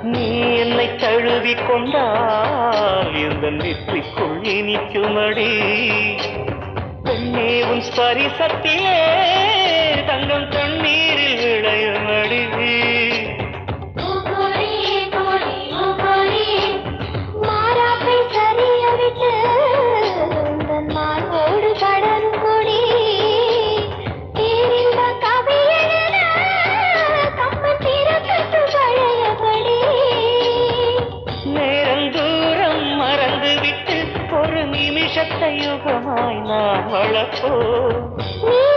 நீ என்னை தழுவி கொண்டால் இந்த நெற்றிக்குள் இனிக்குமடி பெண்ணே உன் ஸ்பரிசத்திலே தங்கம் தண்ணீரில் விளையுமடி நிமிஷத்தை யுகமாய் நான் வளர்ப்போ நீ